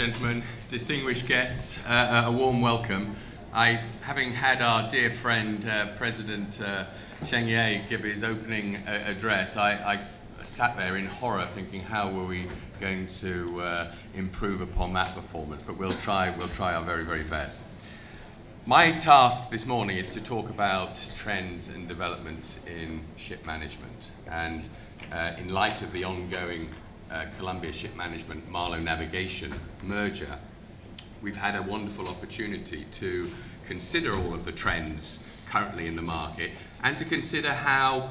gentlemen, distinguished guests, a warm welcome. Having had our dear friend, President Sheng Ye, give his opening address, I sat there in horror thinking, how were we going to improve upon that performance? But we'll try our very, very best. My task this morning is to talk about trends and developments in ship management. And in light of the ongoing Columbia Shipmanagement Marlowe Navigation merger, we've had a wonderful opportunity to consider all of the trends currently in the market and to consider how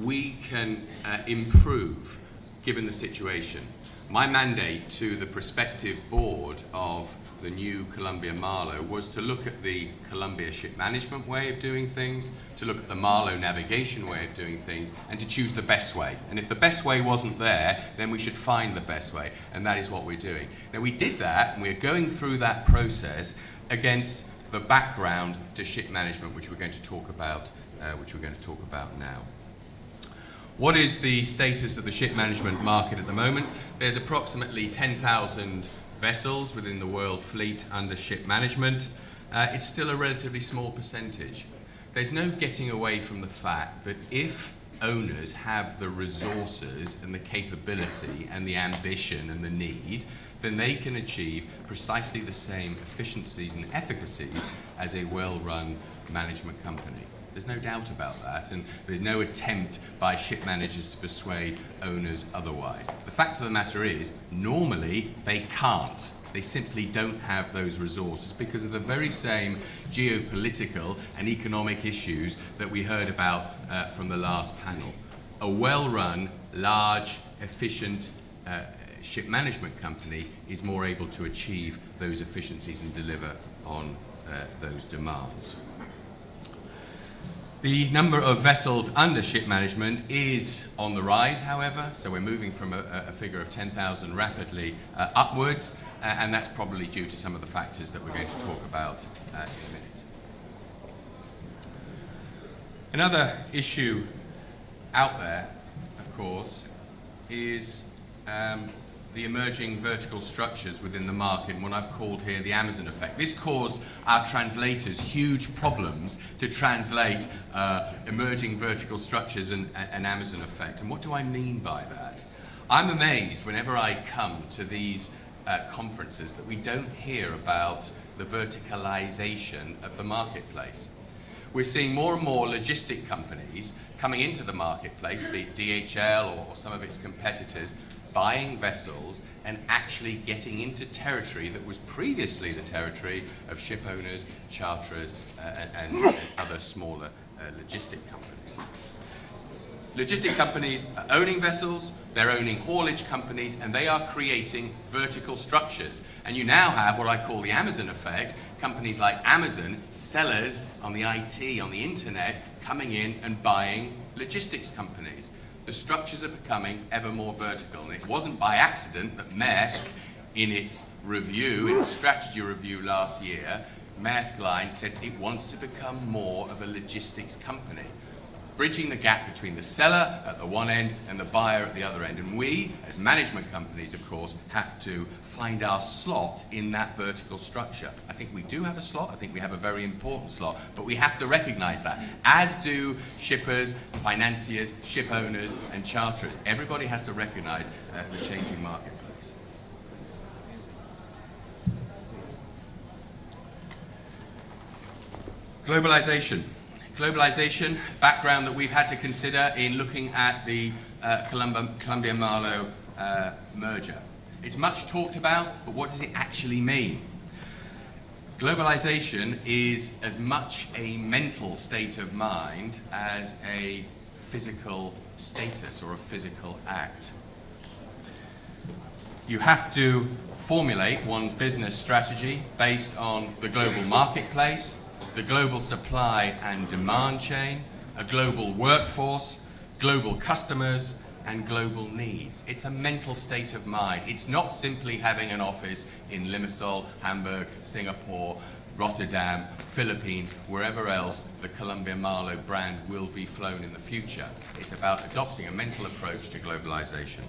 we can improve given the situation. My mandate to the prospective board of the new Columbia Marlowe was to look at the Columbia Ship Management way of doing things, to look at the Marlowe Navigation way of doing things, and to choose the best way. And if the best way wasn't there, then we should find the best way, and that is what we're doing. Now, we did that, and we're going through that process against the background to ship management, which we're going to talk about now. What is the status of the ship management market at the moment? There's approximately 10,000 vessels within the world fleet under ship management. It's still a relatively small percentage. There's no getting away from the fact that if owners have the resources and the capability and the ambition and the need, then they can achieve precisely the same efficiencies and efficacies as a well-run management company. There's no doubt about that, and there's no attempt by ship managers to persuade owners otherwise. The fact of the matter is, normally they can't. They simply don't have those resources because of the very same geopolitical and economic issues that we heard about from the last panel. A well-run, large, efficient ship management company is more able to achieve those efficiencies and deliver on those demands. The number of vessels under ship management is on the rise, however, so we're moving from a figure of 10,000 rapidly upwards, and that's probably due to some of the factors that we're going to talk about in a minute. Another issue out there, of course, is the emerging vertical structures within the market, and what I've called here the Amazon effect. This caused our translators huge problems to translate emerging vertical structures and Amazon effect. And what do I mean by that? I'm amazed whenever I come to these conferences that we don't hear about the verticalization of the marketplace. We're seeing more and more logistic companies coming into the marketplace, be it DHL or some of its competitors, buying vessels and actually getting into territory that was previously the territory of ship owners, charterers, and other smaller logistic companies. Logistic companies are owning vessels, they're owning haulage companies, and they are creating vertical structures. And you now have what I call the Amazon effect, companies like Amazon, sellers on the IT, on the internet, coming in and buying logistics companies. The structures are becoming ever more vertical, and it wasn't by accident that Maersk, in its review, in its strategy review last year, Maersk Line said it wants to become more of a logistics company, bridging the gap between the seller at the one end and the buyer at the other end. And we, as management companies, of course, have to find our slot in that vertical structure. I think we do have a slot. I think we have a very important slot, but we have to recognize that, as do shippers, financiers, ship owners, and charterers. Everybody has to recognize the changing marketplace. Globalization, background that we've had to consider in looking at the Columbia Marlowe merger. It's much talked about, but what does it actually mean? Globalization is as much a mental state of mind as a physical status or a physical act. You have to formulate one's business strategy based on the global marketplace, the global supply and demand chain, a global workforce, global customers, and global needs. It's a mental state of mind. It's not simply having an office in Limassol, Hamburg, Singapore, Rotterdam, Philippines, wherever else the Columbia Marlowe brand will be flown in the future. It's about adopting a mental approach to globalization.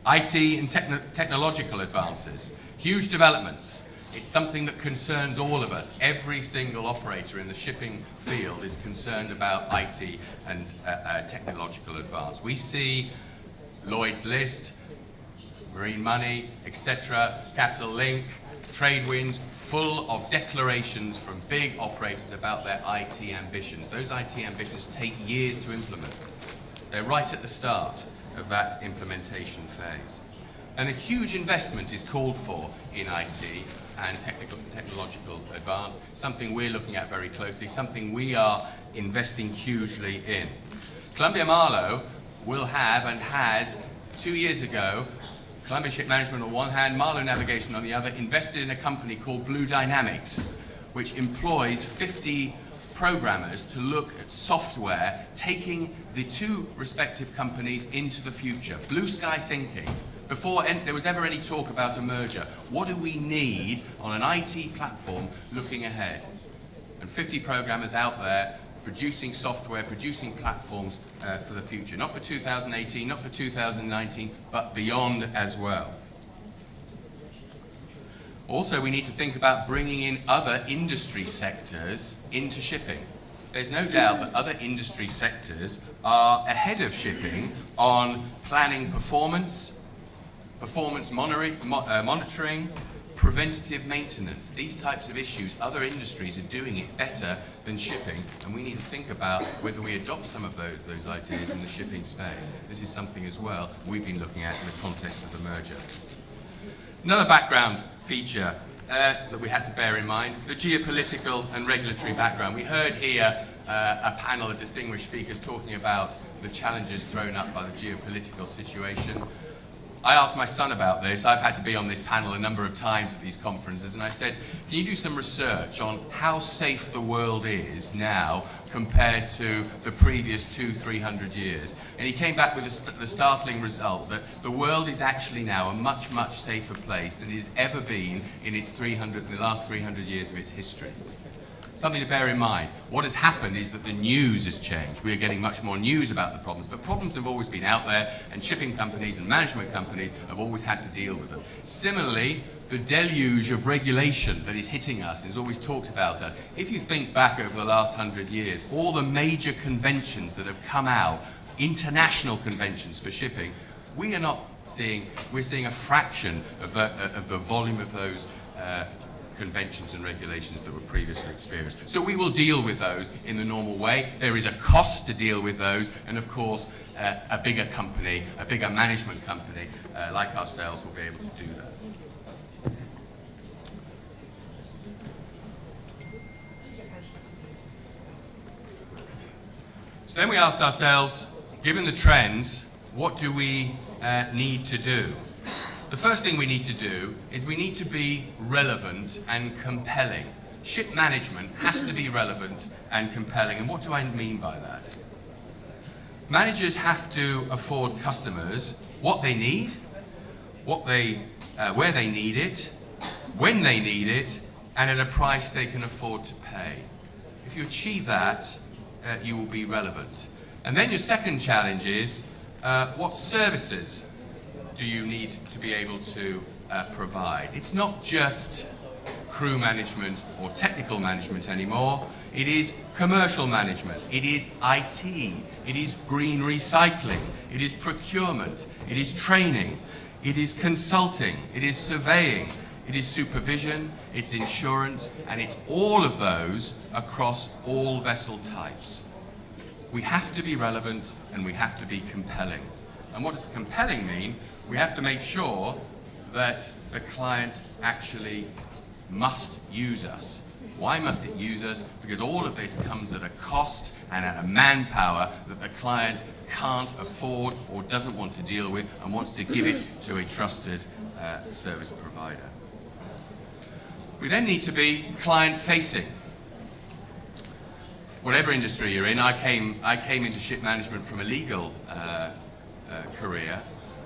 IT and technological advances, huge developments. It's something that concerns all of us. Every single operator in the shipping field is concerned about IT and technological advance. We see Lloyd's List, Marine Money, etc., Capital Link, trade winds, full of declarations from big operators about their IT ambitions. Those IT ambitions take years to implement. They're right at the start of that implementation phase. And a huge investment is called for in IT and technological advance, something we're looking at very closely, something we are investing hugely in. Columbia Marlowe will have and has, 2 years ago, Columbia Shipmanagement on one hand, Marlowe Navigation on the other, invested in a company called Blue Dynamics, which employs 50 programmers to look at software, taking the two respective companies into the future. Blue sky thinking. Before there was ever any talk about a merger, what do we need on an IT platform looking ahead? And 50 programmers out there producing software, producing platforms for the future. Not for 2018, not for 2019, but beyond as well. Also, we need to think about bringing in other industry sectors into shipping. There's no doubt that other industry sectors are ahead of shipping on planning performance, monitoring, preventative maintenance. These types of issues, other industries are doing it better than shipping, and we need to think about whether we adopt some of those ideas in the shipping space. This is something as well we've been looking at in the context of the merger. Another background feature that we had to bear in mind, the geopolitical and regulatory background. We heard here a panel of distinguished speakers talking about the challenges thrown up by the geopolitical situation. I asked my son about this. I've had to be on this panel a number of times at these conferences, and I said, can you do some research on how safe the world is now compared to the previous 200-300 years? And he came back with the startling result that the world is actually now a much, much safer place than it has ever been in the last 300 years of its history. Something to bear in mind. What has happened is that the news has changed. We are getting much more news about the problems, but problems have always been out there, and shipping companies and management companies have always had to deal with them. Similarly, the deluge of regulation that is hitting us is always talked about us. If you think back over the last 100 years, all the major conventions that have come out, international conventions for shipping, we're seeing a fraction of the volume of those conventions and regulations that were previously experienced. So we will deal with those in the normal way. There is a cost to deal with those, and of course a bigger company, a bigger management company like ourselves will be able to do that. So then we asked ourselves, given the trends, what do we need to do? The first thing we need to do is we need to be relevant and compelling. Ship management has to be relevant and compelling. And what do I mean by that? Managers have to afford customers what they need, where they need it, when they need it, and at a price they can afford to pay. If you achieve that, you will be relevant. And then your second challenge is, what services do you need to be able to provide? It's not just crew management or technical management anymore. It is commercial management. It is IT. It is green recycling. It is procurement. It is training. It is consulting. It is surveying. It is supervision. It's insurance. And it's all of those across all vessel types. We have to be relevant and we have to be compelling. And what does compelling mean? We have to make sure that the client actually must use us. Why must it use us? Because all of this comes at a cost and at a manpower that the client can't afford or doesn't want to deal with and wants to give it to a trusted service provider. We then need to be client-facing. Whatever industry you're in, I came into ship management from a legal career,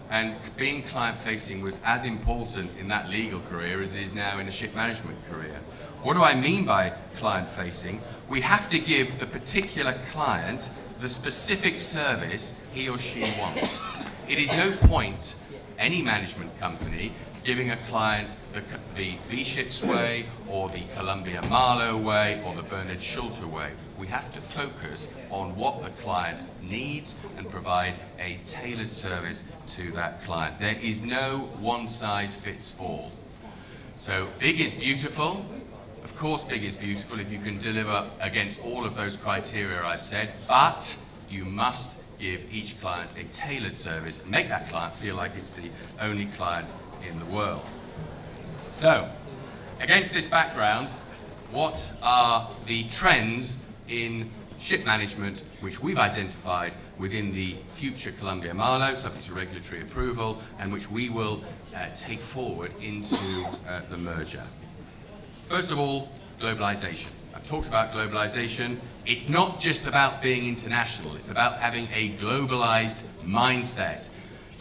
and being client-facing was as important in that legal career as it is now in a ship management career. What do I mean by client-facing? We have to give the particular client the specific service he or she wants. It is no point any management company giving a client the V-Ships way, or the Columbia Marlowe way, or the Bernard Schulte way. We have to focus on what the client needs and provide a tailored service to that client. There is no one-size-fits-all. So big is beautiful. Of course, big is beautiful if you can deliver against all of those criteria I've said, but you must give each client a tailored service and make that client feel like it's the only client in the world. So, against this background, what are the trends in ship management which we've identified within the future Columbia Marlowe, subject to regulatory approval, and which we will take forward into the merger? First of all, globalization. I've talked about globalization. It's not just about being international, it's about having a globalized mindset.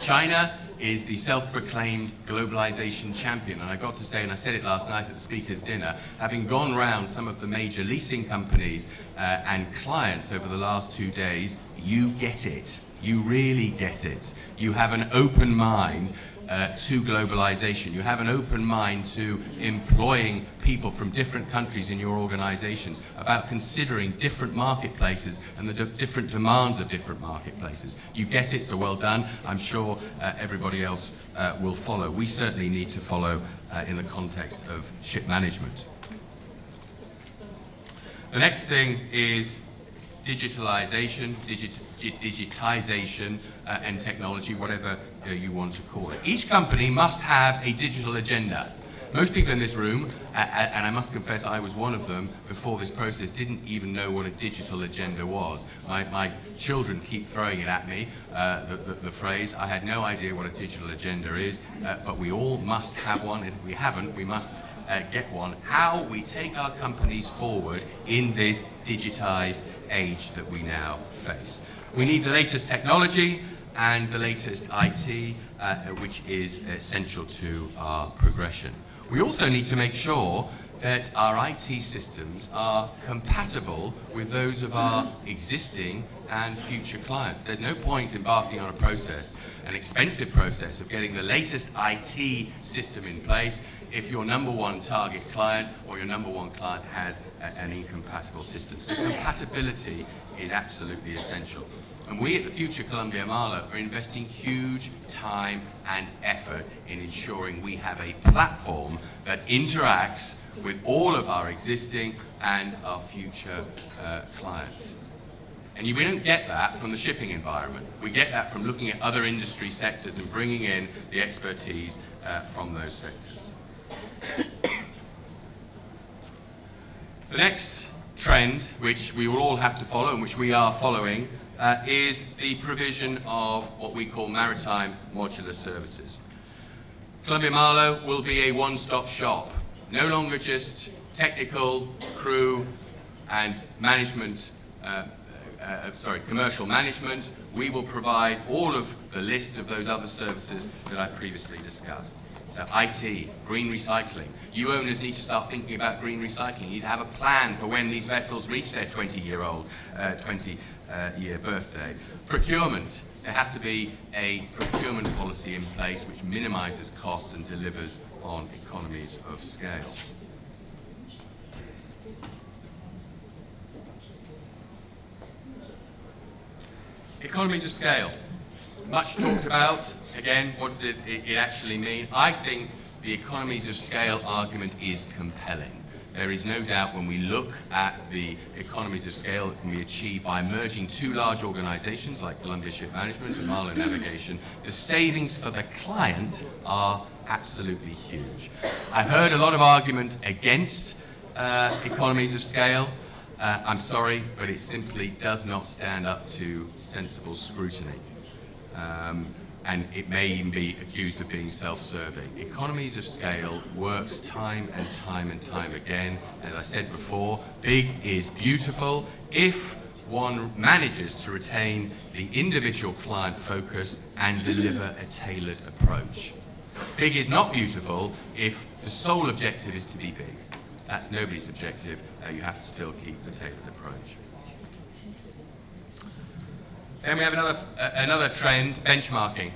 China is the self-proclaimed globalization champion, and I got to say, and I said it last night at the speaker's dinner, having gone round some of the major leasing companies and clients over the last 2 days, you get it. You really get it. You have an open mind to globalization. You have an open mind to employing people from different countries in your organizations, about considering different marketplaces and the different demands of different marketplaces. You get it, so well done. I'm sure everybody else will follow. We certainly need to follow in the context of ship management. The next thing is digitalization, digitization and technology, whatever you want to call it. Each company must have a digital agenda. Most people in this room, and I must confess I was one of them before this process, didn't even know what a digital agenda was. My children keep throwing it at me, the phrase. I had no idea what a digital agenda is, but we all must have one, and if we haven't, we must get one. How we take our companies forward in this digitized age that we now face. We need the latest technology and the latest IT, which is essential to our progression. We also need to make sure that our IT systems are compatible with those of our existing and future clients. There's no point embarking on a process, an expensive process of getting the latest IT system in place if your number one target client or your number one client has an incompatible system. So compatibility is absolutely essential. And we at the future Columbia Marlowe are investing huge time and effort in ensuring we have a platform that interacts with all of our existing and our future clients. And we don't get that from the shipping environment. We get that from looking at other industry sectors and bringing in the expertise from those sectors. The next trend, which we will all have to follow and which we are following, is the provision of what we call maritime modular services. Columbia Marlowe will be a one-stop shop, no longer just technical, crew, and management, commercial management. We will provide all of the list of those other services that I previously discussed. So IT, green recycling. You owners need to start thinking about green recycling. You need to have a plan for when these vessels reach their 20-year birthday. Procurement. There has to be a procurement policy in place which minimizes costs and delivers on economies of scale. Economies of scale. Much talked about. Again, what does it actually mean? I think the economies of scale argument is compelling. There is no doubt when we look at the economies of scale that can be achieved by merging two large organizations like Columbia Shipmanagement and Marlowe Navigation, the savings for the client are absolutely huge. I've heard a lot of argument against economies of scale. I'm sorry, but it simply does not stand up to sensible scrutiny. And it may even be accused of being self-serving. Economies of scale works time and time and time again. As I said before, big is beautiful if one manages to retain the individual client focus and deliver a tailored approach. Big is not beautiful if the sole objective is to be big. That's nobody's objective. You have to still keep the tailored approach. Then we have another trend, benchmarking.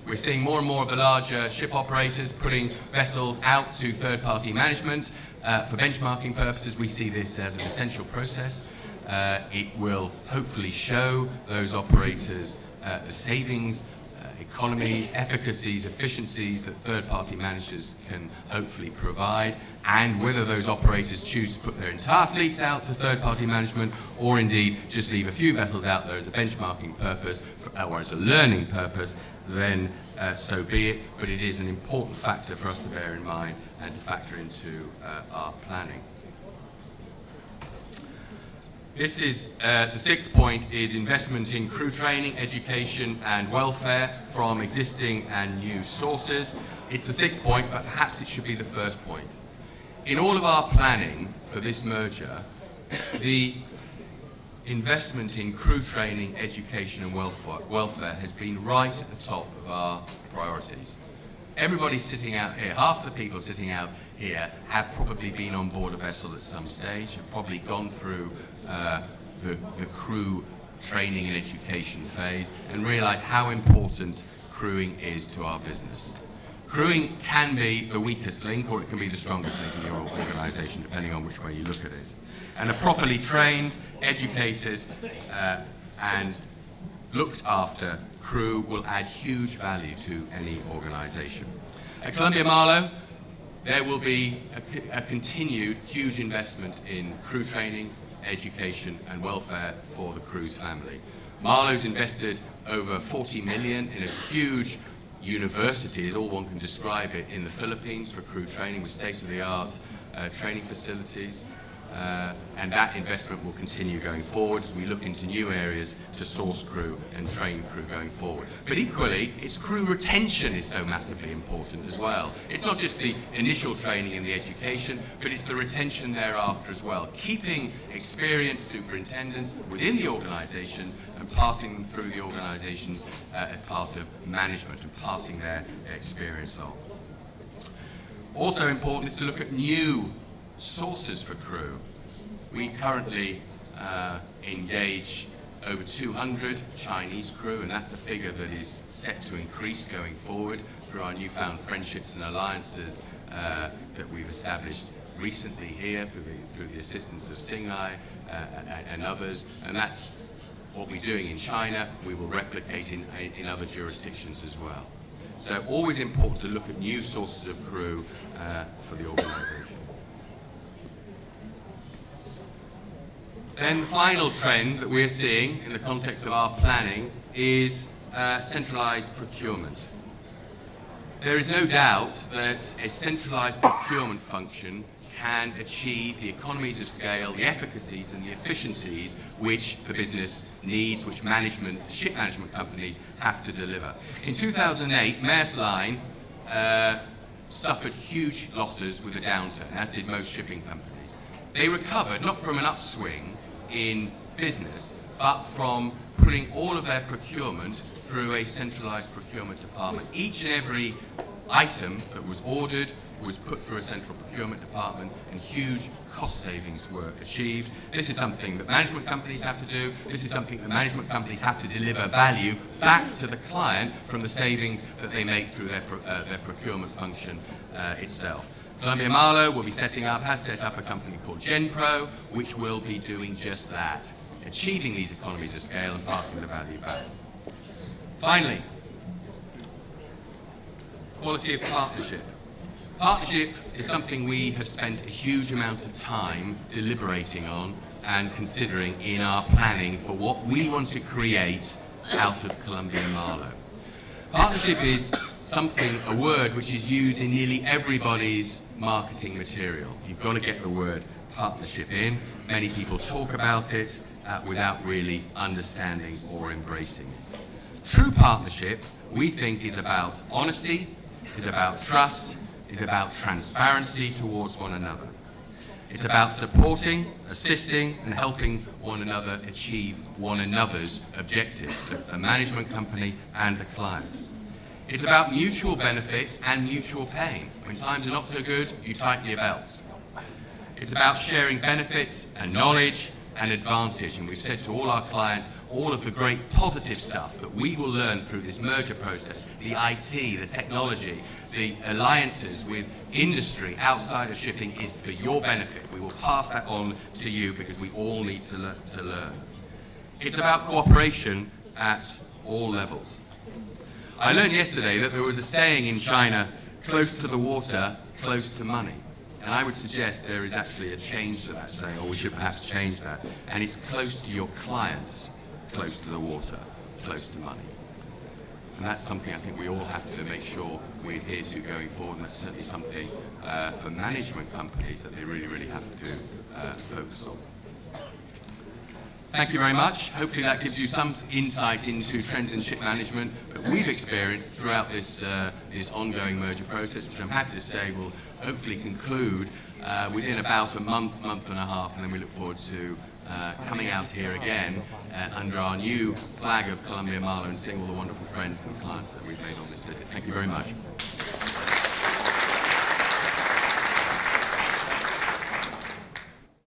We're seeing more and more of the larger ship operators putting vessels out to third-party management. For benchmarking purposes, we see this as an essential process. It will hopefully show those operators the savings, economies, efficacies, efficiencies that third-party managers can hopefully provide, and whether those operators choose to put their entire fleets out to third-party management or indeed just leave a few vessels out there as a benchmarking purpose or as a learning purpose, then so be it. But it is an important factor for us to bear in mind and to factor into our planning. This is the sixth point is investment in crew training, education and welfare from existing and new sources. It's the sixth point, but perhaps it should be the first point. In all of our planning for this merger, the investment in crew training, education and welfare has been right at the top of our priorities. Everybody sitting out here, half the people sitting out here have probably been on board a vessel at some stage, have probably gone through the crew training and education phase and realise how important crewing is to our business. Crewing can be the weakest link or it can be the strongest link in your organisation, depending on which way you look at it. And a properly trained, educated and looked after crew will add huge value to any organisation. At Columbia Marlow, there will be a continued huge investment in crew training, education and welfare for the crew's family. Marlow's invested over 40 million in a huge university, is all one can describe it, in the Philippines for crew training with state-of-the-art training facilities. And that investment will continue going forward as we look into new areas to source crew and train crew going forward. But equally, its crew retention is so massively important as well. It's not just the initial training and the education, but it's the retention thereafter as well. Keeping experienced superintendents within the organisations and passing them through the organisations as part of management and passing their experience on. Also important is to look at new sources for crew. We currently engage over 200 Chinese crew, and that's a figure that is set to increase going forward through our newfound friendships and alliances that we've established recently here through the assistance of Singhai and others. And that's what we're doing in China. We will replicate in other jurisdictions as well. So always important to look at new sources of crew for the organisation. Then the final trend that we're seeing in the context of our planning is centralised procurement. There is no doubt that a centralised procurement function can achieve the economies of scale, the efficacies and the efficiencies which the business needs, which ship management companies have to deliver. In 2008, Maersk Line suffered huge losses with a downturn, as did most shipping companies. They recovered not from an upswing in business, but from putting all of their procurement through a centralised procurement department. Each and every item that was ordered was put through a central procurement department and huge cost savings were achieved. This is something that management companies have to do. This is something that management companies have to deliver value back to the client from the savings that they make through their procurement function itself. Columbia Marlow will be has set up a company called GenPro, which will be doing just that, achieving these economies of scale and passing the value back. Finally, quality of partnership. Partnership is something we have spent a huge amount of time deliberating on and considering in our planning for what we want to create out of Columbia Marlow. Partnership is a word which is used in nearly everybody's marketing material. You've got to get the word partnership in. Many people talk about it without really understanding or embracing it. True partnership, we think, is about honesty, is about trust, is about transparency towards one another. It's about supporting, assisting, and helping one another achieve one another's objectives. So it's the management company and the client. It's about mutual benefit and mutual pain. When times are not so good, you tighten your belts. It's about sharing benefits and knowledge and advantage. And we've said to all our clients, all of the great positive stuff that we will learn through this merger process, the IT, the technology, the alliances with industry outside of shipping is for your benefit. We will pass that on to you because we all need to learn. It's about cooperation at all levels. I learned yesterday that there was a saying in China, close to the water, close to money. And I would suggest there is actually a change to that saying, or we should perhaps change that. And it's close to your clients, close to the water, close to money. And that's something I think we all have to make sure we adhere to going forward. And that's certainly something for management companies that they really have to focus on. Thank you very much. Hopefully that gives you some insight into trends in ship management that we've experienced throughout this ongoing merger process, which I'm happy to say will hopefully conclude within about a month and a half, and then we look forward to coming out here again under our new flag of Columbia Marlow and seeing all the wonderful friends and clients that we've made on this visit. Thank you very much.